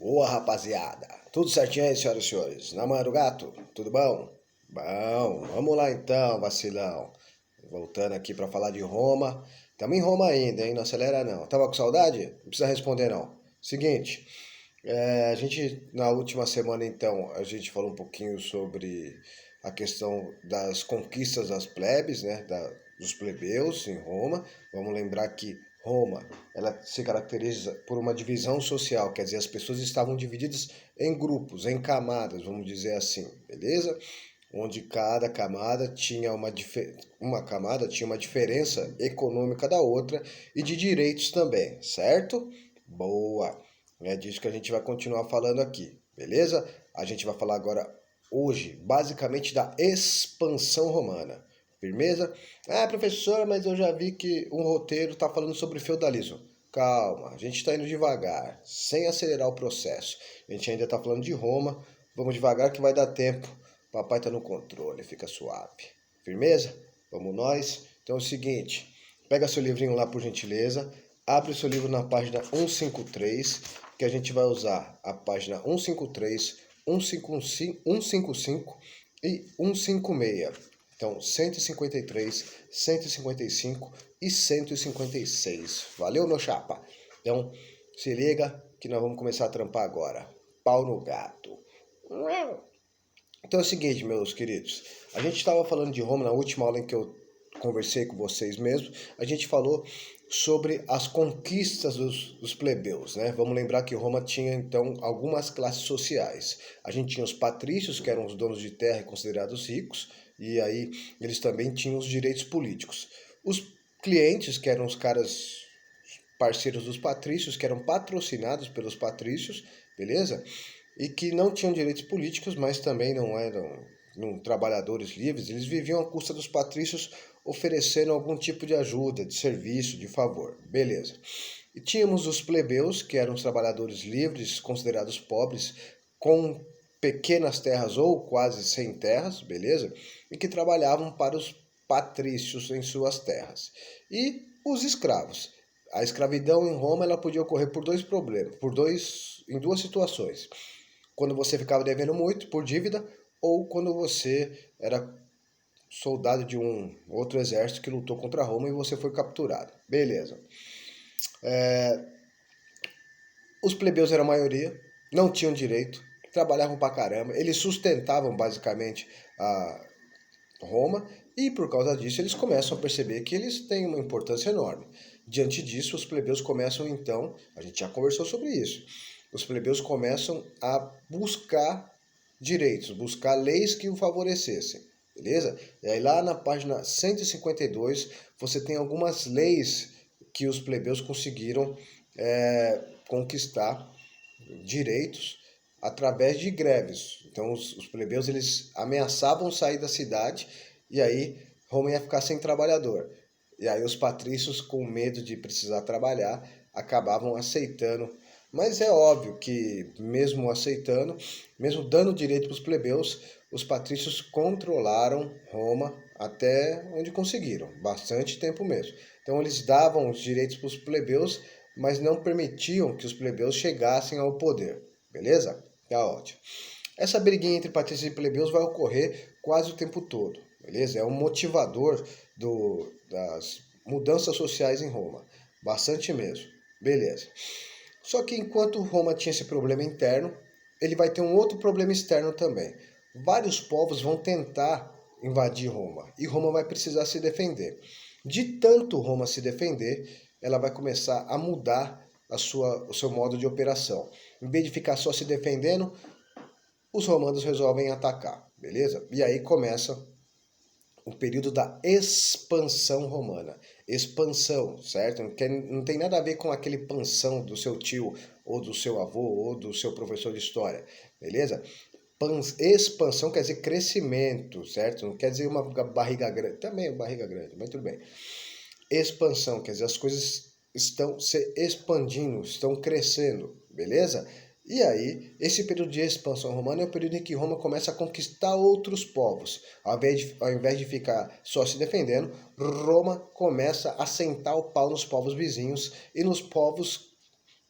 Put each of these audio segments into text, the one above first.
Boa, rapaziada. Tudo certinho aí, senhoras e senhores? Na manhã do gato? Tudo bom? Bom, vamos lá então, vacilão. Voltando aqui pra falar de Roma. Tamo em Roma ainda, hein? Não acelera não. Tava com saudade? Não precisa responder não. Seguinte, a gente, na última semana então, a gente falou um pouquinho sobre a questão das conquistas das plebes, né? Dos plebeus em Roma. Vamos lembrar que Roma, ela se caracteriza por uma divisão social, quer dizer, as pessoas estavam divididas em grupos, em camadas, vamos dizer assim, beleza? Onde cada camada tinha uma camada tinha uma diferença econômica da outra e de direitos também, certo? Boa! É disso que a gente vai continuar falando aqui, beleza? A gente vai falar agora, hoje, basicamente da expansão romana. Firmeza? Ah, professora, mas eu já vi que um roteiro está falando sobre feudalismo. Calma, a gente está indo devagar, sem acelerar o processo. A gente ainda está falando de Roma, vamos devagar que vai dar tempo. Papai está no controle, fica suave. Firmeza? Vamos nós? Então é o seguinte, pega seu livrinho lá por gentileza, abre o seu livro na página 153, que a gente vai usar a página 153, 155 e 156. Então, 153, 155 e 156. Valeu, meu chapa? Então, se liga que nós vamos começar a trampar agora. Pau no gato. Então é o seguinte, meus queridos. A gente estava falando de Roma na última aula em que eu conversei com vocês mesmo. A gente falou sobre as conquistas dos plebeus, né? Vamos lembrar que Roma tinha, então, algumas classes sociais. A gente tinha os patrícios, que eram os donos de terra e considerados ricos, e aí eles também tinham os direitos políticos. Os clientes, que eram os caras parceiros dos patrícios, que eram patrocinados pelos patrícios, beleza? E que não tinham direitos políticos, mas também não trabalhadores livres, eles viviam à custa dos patrícios oferecendo algum tipo de ajuda, de serviço, de favor. Beleza. E tínhamos os plebeus, que eram os trabalhadores livres, considerados pobres, com pequenas terras ou quase sem terras, beleza? E que trabalhavam para os patrícios em suas terras. E os escravos. A escravidão em Roma ela podia ocorrer por dois problemas, em duas situações. Quando você ficava devendo muito por dívida ou quando você era soldado de um outro exército que lutou contra Roma e você foi capturado. Beleza. Os plebeus eram a maioria, não tinham direito, trabalhavam pra caramba, eles sustentavam basicamente a Roma e por causa disso eles começam a perceber que eles têm uma importância enorme. Diante disso, os plebeus começam então, a gente já conversou sobre isso, os plebeus começam a buscar direitos, buscar leis que o favorecessem, beleza? E aí lá na página 152 você tem algumas leis que os plebeus conseguiram conquistar direitos através de greves. Então os plebeus eles ameaçavam sair da cidade e aí Roma ia ficar sem trabalhador. E aí os patrícios, com medo de precisar trabalhar, acabavam aceitando. Mas é óbvio que mesmo aceitando, mesmo dando direito para os plebeus, os patrícios controlaram Roma até onde conseguiram, bastante tempo mesmo. Então eles davam os direitos para os plebeus, mas não permitiam que os plebeus chegassem ao poder. Beleza? Tá ótimo. Essa briguinha entre patrícios e plebeus vai ocorrer quase o tempo todo. Beleza? É um motivador das mudanças sociais em Roma. Bastante mesmo. Beleza. Só que enquanto Roma tinha esse problema interno, ele vai ter um outro problema externo também. Vários povos vão tentar invadir Roma e Roma vai precisar se defender. De tanto Roma se defender, ela vai começar a mudar o seu modo de operação. Em vez de ficar só se defendendo, os romanos resolvem atacar, beleza? E aí começa o período da expansão romana. Expansão, certo? Não tem nada a ver com aquele pansão do seu tio, ou do seu avô, ou do seu professor de história, beleza? Expansão quer dizer crescimento, certo? Não quer dizer uma barriga grande. Também é barriga grande, mas tudo bem. Expansão quer dizer as coisas estão se expandindo, estão crescendo, beleza? E aí, esse período de expansão romana é o período em que Roma começa a conquistar outros povos. Ao invés de ficar só se defendendo, Roma começa a sentar o pau nos povos vizinhos e nos povos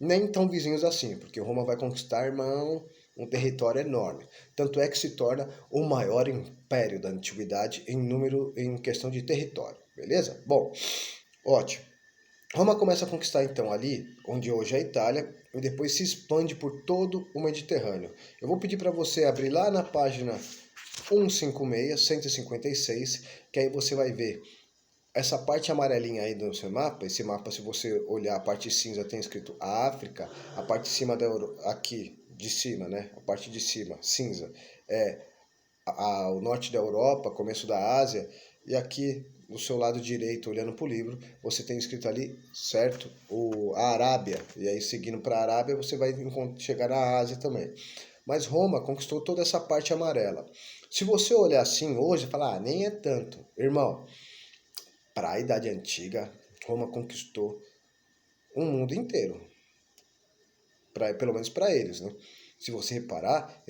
nem tão vizinhos assim, porque Roma vai conquistar, irmão, um território enorme. Tanto é que se torna o maior império da antiguidade em número, em questão de território, beleza? Bom, ótimo. Roma começa a conquistar então ali, onde hoje é a Itália, e depois se expande por todo o Mediterrâneo. Eu vou pedir para você abrir lá na página 156, 156, que aí você vai ver essa parte amarelinha aí do seu mapa. Esse mapa, se você olhar a parte cinza, tem escrito África, a parte de cima aqui de cima, né? A parte de cima, cinza, é o norte da Europa, começo da Ásia, e aqui no seu lado direito, olhando para o livro, você tem escrito ali, certo? A Arábia, e aí seguindo para a Arábia, você vai chegar na Ásia também. Mas Roma conquistou toda essa parte amarela. Se você olhar assim hoje, falar, nem é tanto. Irmão, para a Idade Antiga, Roma conquistou o mundo inteiro. Pelo menos para eles, né? Se você reparar,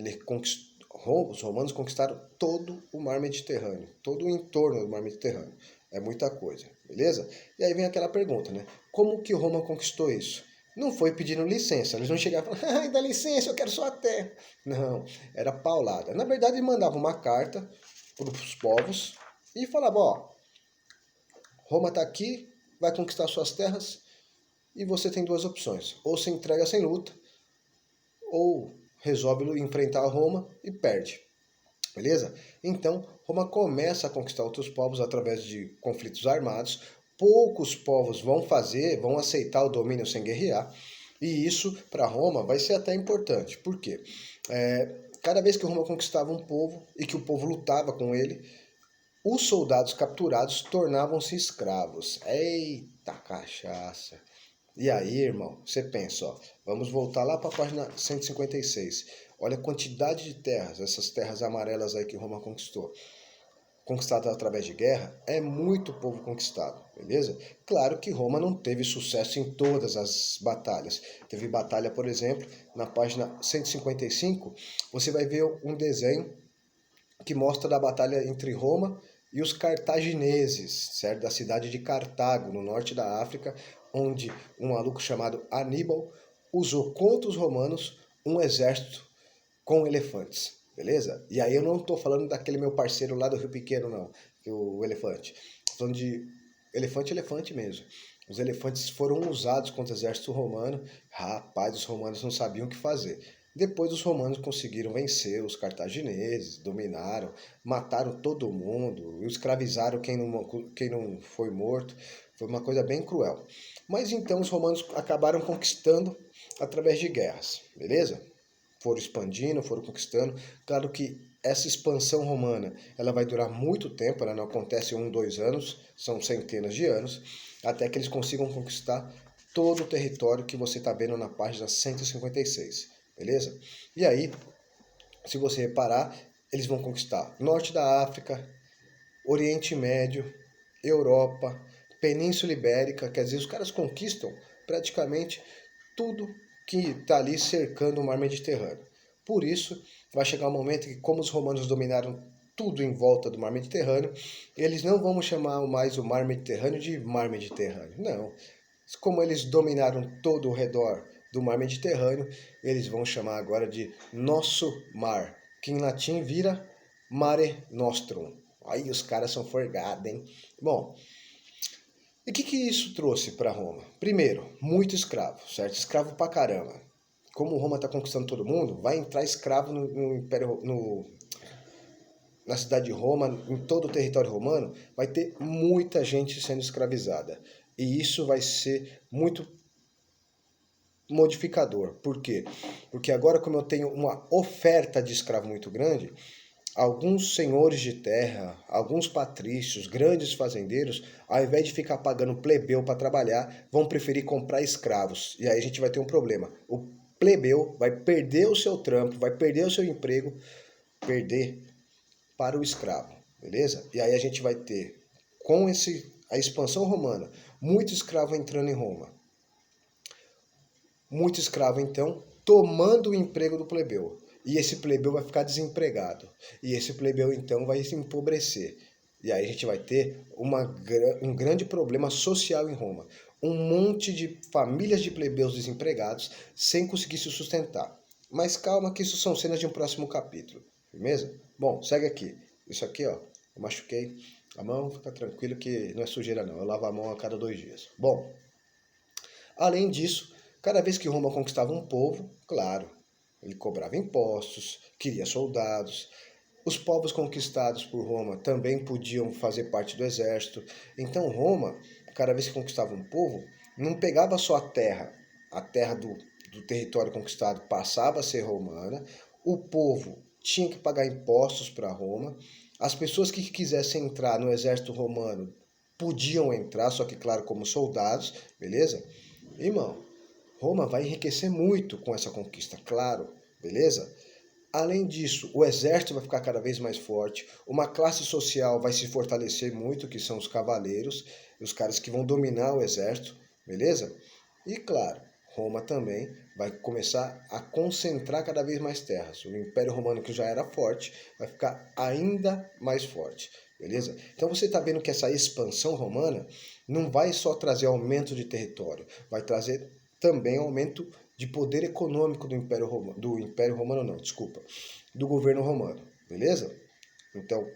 os romanos conquistaram todo o mar Mediterrâneo, todo o entorno do mar Mediterrâneo. É muita coisa, beleza? E aí vem aquela pergunta, né? Como que Roma conquistou isso? Não foi pedindo licença, eles não chegaram e falaram, ai, dá licença, eu quero sua terra. Não, era paulada. Na verdade, ele mandava uma carta para os povos e falava, ó, Roma está aqui, vai conquistar suas terras e você tem duas opções. Ou se entrega sem luta, ou resolve enfrentar Roma e perde. Beleza? Então, Roma começa a conquistar outros povos através de conflitos armados. Poucos povos vão aceitar o domínio sem guerrear. E isso, para Roma, vai ser até importante. Por quê? Cada vez que Roma conquistava um povo e que o povo lutava com ele, os soldados capturados tornavam-se escravos. Eita cachaça! E aí, irmão, você pensa, ó, vamos voltar lá para a página 156. Olha a quantidade de terras, essas terras amarelas aí que Roma conquistou. Conquistada através de guerra, é muito povo conquistado, beleza? Claro que Roma não teve sucesso em todas as batalhas. Teve batalha, por exemplo, na página 155, você vai ver um desenho que mostra a batalha entre Roma e os cartagineses, certo? Da cidade de Cartago, no norte da África, onde um maluco chamado Aníbal usou contra os romanos um exército com elefantes, beleza? E aí eu não estou falando daquele meu parceiro lá do Rio Pequeno, não, o elefante. Estou falando de elefante mesmo. Os elefantes foram usados contra o exército romano. Rapaz, os romanos não sabiam o que fazer. Depois os romanos conseguiram vencer os cartagineses, dominaram, mataram todo mundo, escravizaram quem não foi morto. Foi uma coisa bem cruel. Mas então os romanos acabaram conquistando através de guerras, beleza? Foram expandindo, foram conquistando. Claro que essa expansão romana ela vai durar muito tempo, ela não acontece em 1, 2 anos, são centenas de anos, até que eles consigam conquistar todo o território que você está vendo na página 156, beleza? E aí, se você reparar, eles vão conquistar norte da África, Oriente Médio, Europa, Península Ibérica, quer dizer, os caras conquistam praticamente tudo que está ali cercando o mar Mediterrâneo. Por isso, vai chegar um momento que, como os romanos dominaram tudo em volta do mar Mediterrâneo, eles não vão chamar mais o mar Mediterrâneo de mar Mediterrâneo, não. Como eles dominaram todo o redor do mar Mediterrâneo, eles vão chamar agora de nosso mar, que em latim vira Mare Nostrum. Aí os caras são forgados, hein? Bom, e o que isso trouxe para Roma? Primeiro, muito escravo, certo? Escravo pra caramba. Como Roma está conquistando todo mundo, vai entrar escravo no Império, na cidade de Roma, em todo o território romano, vai ter muita gente sendo escravizada. E isso vai ser muito modificador. Por quê? Porque agora, como eu tenho uma oferta de escravo muito grande, alguns senhores de terra, alguns patrícios, grandes fazendeiros, ao invés de ficar pagando plebeu para trabalhar, vão preferir comprar escravos. E aí a gente vai ter um problema. O plebeu vai perder o seu trampo, vai perder o seu emprego, perder para o escravo, beleza? E aí a gente vai ter, com a expansão romana, muito escravo entrando em Roma. Muito escravo, então, tomando o emprego do plebeu. E esse plebeu vai ficar desempregado. E esse plebeu, então, vai se empobrecer. E aí a gente vai ter um grande problema social em Roma. Um monte de famílias de plebeus desempregados sem conseguir se sustentar. Mas calma que isso são cenas de um próximo capítulo, firmeza? Bom, segue aqui. Isso aqui, ó, eu machuquei a mão, fica tranquilo que não é sujeira não, eu lavo a mão a cada 2 dias. Bom, além disso, cada vez que Roma conquistava um povo, claro, ele cobrava impostos, queria soldados. Os povos conquistados por Roma também podiam fazer parte do exército. Então Roma, cada vez que conquistava um povo, não pegava só a terra do território conquistado passava a ser romana, o povo tinha que pagar impostos para Roma, as pessoas que quisessem entrar no exército romano podiam entrar, só que claro, como soldados, beleza? Irmão, Roma vai enriquecer muito com essa conquista, claro, beleza? Além disso, o exército vai ficar cada vez mais forte, uma classe social vai se fortalecer muito, que são os cavaleiros, os caras que vão dominar o exército, beleza? E claro, Roma também vai começar a concentrar cada vez mais terras. O Império Romano, que já era forte, vai ficar ainda mais forte, beleza? Então você está vendo que essa expansão romana não vai só trazer aumento de território, vai trazer também aumento de poder econômico do Império Romano não, desculpa, do governo romano, beleza? Então,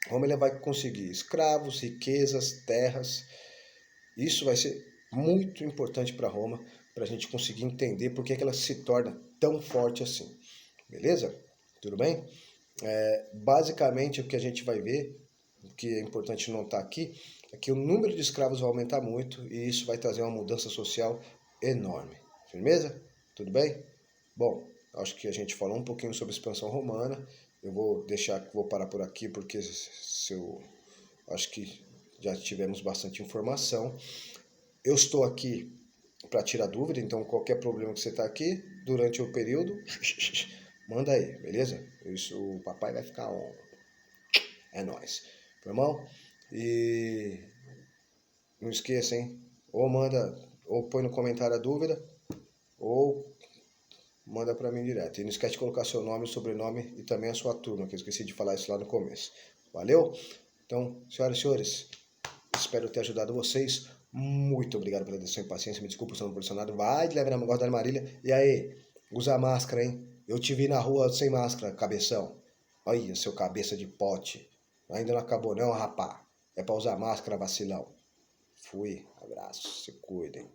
Roma ele vai conseguir escravos, riquezas, terras. Isso vai ser muito importante para Roma, para a gente conseguir entender por que ela se torna tão forte assim, beleza? Tudo bem? Basicamente, o que a gente vai ver, o que é importante notar aqui, é que o número de escravos vai aumentar muito e isso vai trazer uma mudança social enorme. Firmeza? Tudo bem? Bom, acho que a gente falou um pouquinho sobre a expansão romana. Eu vou parar por aqui porque acho que já tivemos bastante informação. Eu estou aqui para tirar dúvida, então qualquer problema que você está aqui durante o período, manda aí, beleza? Isso, o papai vai ficar on. É nóis. Irmão? E não esqueça, hein? Ou põe no comentário a dúvida, ou manda para mim direto. E não esquece de colocar seu nome, sobrenome e também a sua turma, que eu esqueci de falar isso lá no começo. Valeu? Então, senhoras e senhores, espero ter ajudado vocês. Muito obrigado pela atenção e paciência. Me desculpa se eu não posicionado. Vai de leve na negócio da Marília. E aí, usa máscara, hein? Eu te vi na rua sem máscara, cabeção. Olha, seu cabeça de pote. Ainda não acabou não, rapá. É pra usar máscara, vacilão. Fui. Abraço. Se cuidem.